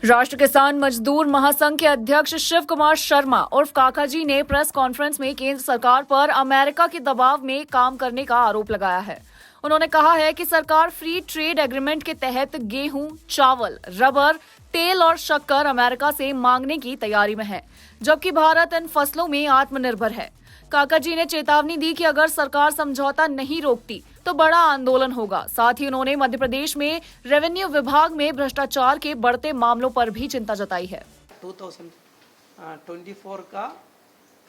राष्ट्र किसान मजदूर महासंघ के अध्यक्ष शिव कुमार शर्मा उर्फ काका जी ने प्रेस कॉन्फ्रेंस में केंद्र सरकार पर अमेरिका के दबाव में काम करने का आरोप लगाया है। उन्होंने कहा है कि सरकार फ्री ट्रेड एग्रीमेंट के तहत गेहूं, चावल, रबर, तेल और शक्कर अमेरिका से मांगने की तैयारी में है, जबकि भारत इन फसलों में आत्मनिर्भर है। काका जी ने चेतावनी दी कि अगर सरकार समझौता नहीं रोकती तो बड़ा आंदोलन होगा। साथ ही उन्होंने मध्य प्रदेश में रेवेन्यू विभाग में भ्रष्टाचार के बढ़ते मामलों पर भी चिंता जताई है। 2024 का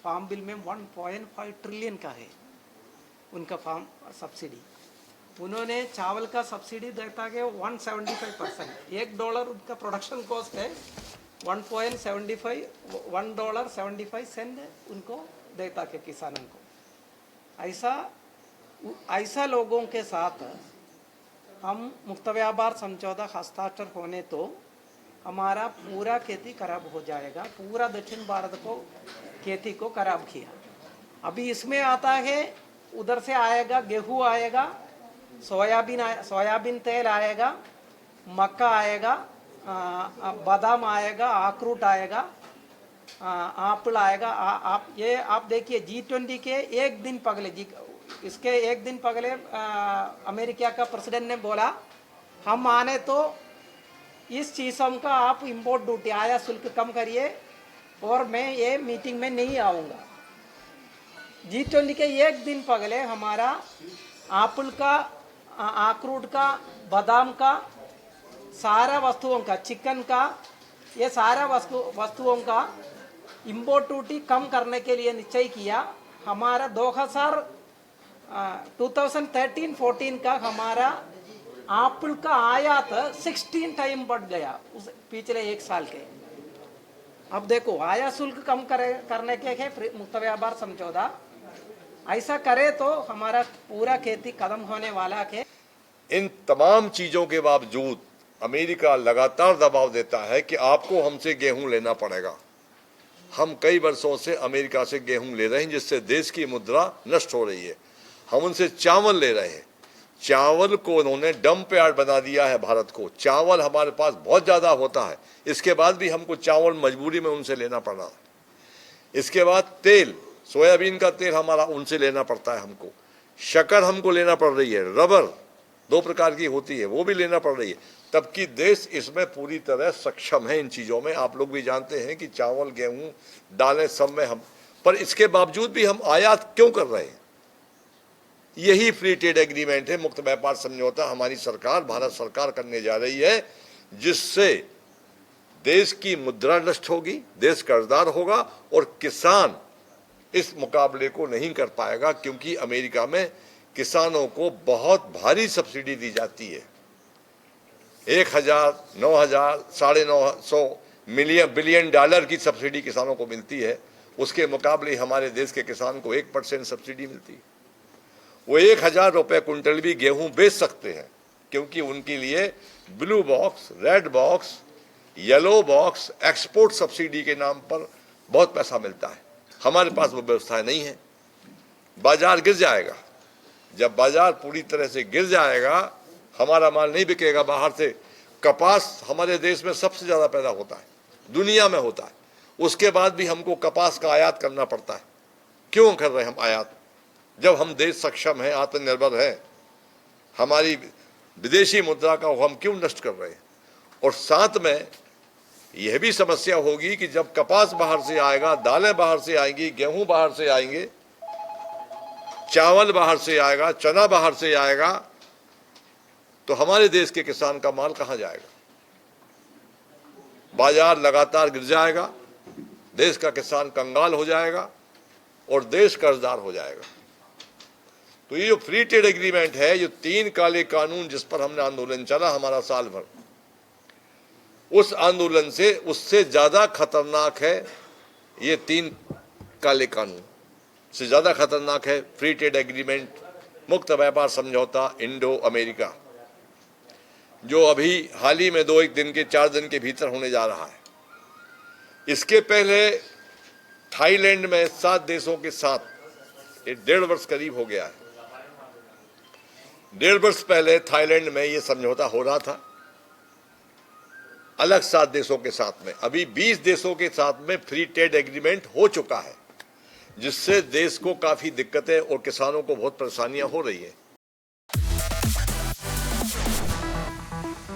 फार्म बिल में 1.5 ट्रिलियन का है उनका फार्म सब्सिडी। उन्होंने चावल का सब्सिडी देता है 175%, $1 उनका प्रोडक्शन कॉस्ट है, $1.75 उनको देता है किसानों को। ऐसा लोगों के साथ हम मुक्त व्यापार समझौता हस्ताक्षर होने तो हमारा पूरा खेती खराब हो जाएगा। पूरा दक्षिण भारत को खेती को खराब किया। अभी इसमें आता है, उधर से आएगा गेहूं आएगा, सोयाबीन तेल आएगा, मक्का आएगा, बादाम आएगा, अखरोट आएगा, एप्पल आएगा। आप देखिए G20 के एक दिन पहले इसके एक दिन पहले अमेरिका का प्रेसिडेंट ने बोला हम आने तो इस चीज़ों का आप इंपोर्ट ड्यूटी आया शुल्क कम करिए और मैं ये मीटिंग में नहीं आऊँगा। G20 के एक दिन पहले हमारा एप्पल का, अखरोट का, बादाम का, सारा वस्तुओं का, चिकन का, ये सारा वस्तुओं का इंपोर्ट ड्यूटी कम करने के लिए निश्चय किया। हमारा 2013-14 का हमारा एप्पल का आयात 16 टाइम बढ़ गया उस पिछले एक साल के। अब देखो आयात शुल्क कम करने के है मुक्त व्यापार समझौता, ऐसा करे तो हमारा पूरा खेती खत्म होने वाला है। इन तमाम चीजों के बावजूद अमेरिका लगातार दबाव देता है कि आपको हमसे गेहूं लेना पड़ेगा। हम कई वर्षों से अमेरिका से गेहूं ले रहे हैं, जिससे देश की मुद्रा नष्ट हो रही है। हम उनसे चावल ले रहे हैं। चावल को उन्होंने डंप यार्ड बना दिया है भारत को। चावल हमारे पास बहुत ज़्यादा होता है, इसके बाद भी हमको चावल मजबूरी में उनसे लेना पड़ रहा है। इसके बाद तेल, सोयाबीन का तेल हमारा उनसे लेना पड़ता है हमको। शक्कर हमको लेना पड़ रही है। रबर 2 प्रकार की होती है, वो भी लेना पड़ रही है। तबकि देश इसमें पूरी तरह सक्षम है इन चीज़ों में। आप लोग भी जानते हैं कि चावल, गेहूं, दालें सब में हम, पर इसके बावजूद भी हम आयात क्यों कर रहे हैं? यही फ्री ट्रेड एग्रीमेंट है, मुक्त व्यापार समझौता हमारी सरकार, भारत सरकार करने जा रही है, जिससे देश की मुद्रा नष्ट होगी, देश कर्जदार होगा और किसान इस मुकाबले को नहीं कर पाएगा, क्योंकि अमेरिका में किसानों को बहुत भारी सब्सिडी दी जाती है। 1000, 9000, $950 बिलियन की सब्सिडी किसानों को मिलती है। उसके मुकाबले हमारे देश के किसान को 1% सब्सिडी मिलती है। वो 1000 रुपये कुंटल भी गेहूं बेच सकते हैं, क्योंकि उनके लिए blue box, red box, yellow box, export subsidy के नाम पर बहुत पैसा मिलता है। हमारे पास वो व्यवस्था नहीं है। बाजार गिर जाएगा। जब बाजार पूरी तरह से गिर जाएगा, हमारा माल नहीं बिकेगा। बाहर से कपास हमारे देश में सबसे ज़्यादा पैदा होता है, दुनिया में होता है। उसके बाद भी हमको कपास का आयात करना पड़ता है। क्यों कर रहे हैं हम आयात, जब हम देश सक्षम है, आत्मनिर्भर है? हमारी विदेशी मुद्रा का हम क्यों नष्ट कर रहे हैं? और साथ में यह भी समस्या होगी कि जब कपास बाहर से आएगा, दालें बाहर से आएंगी, गेहूं बाहर से आएंगे, चावल बाहर से आएगा, चना बाहर से आएगा, तो हमारे देश के किसान का माल कहां जाएगा? बाजार लगातार गिर जाएगा, देश का किसान कंगाल हो जाएगा और देश कर्जदार हो जाएगा। तो ये जो फ्री ट्रेड एग्रीमेंट है, ये 3 काले कानून जिस पर हमने आंदोलन चला हमारा साल भर, उस आंदोलन से उससे ज्यादा खतरनाक है ये 3 काले कानून से ज्यादा खतरनाक है फ्री ट्रेड एग्रीमेंट, मुक्त व्यापार समझौता इंडो अमेरिका, जो अभी हाल ही में 2-1 दिन के 4 दिन के भीतर होने जा रहा है। इसके पहले थाईलैंड में 7 देशों के साथ 1.5 वर्ष करीब हो गया है। 1.5 वर्ष पहले थाईलैंड में ये समझौता हो रहा था। अलग 7 देशों के साथ में, अभी 20 देशों के साथ में फ्री ट्रेड एग्रीमेंट हो चुका है, जिससे देश को काफ़ी दिक्कतें और किसानों को बहुत परेशानियां हो रही है।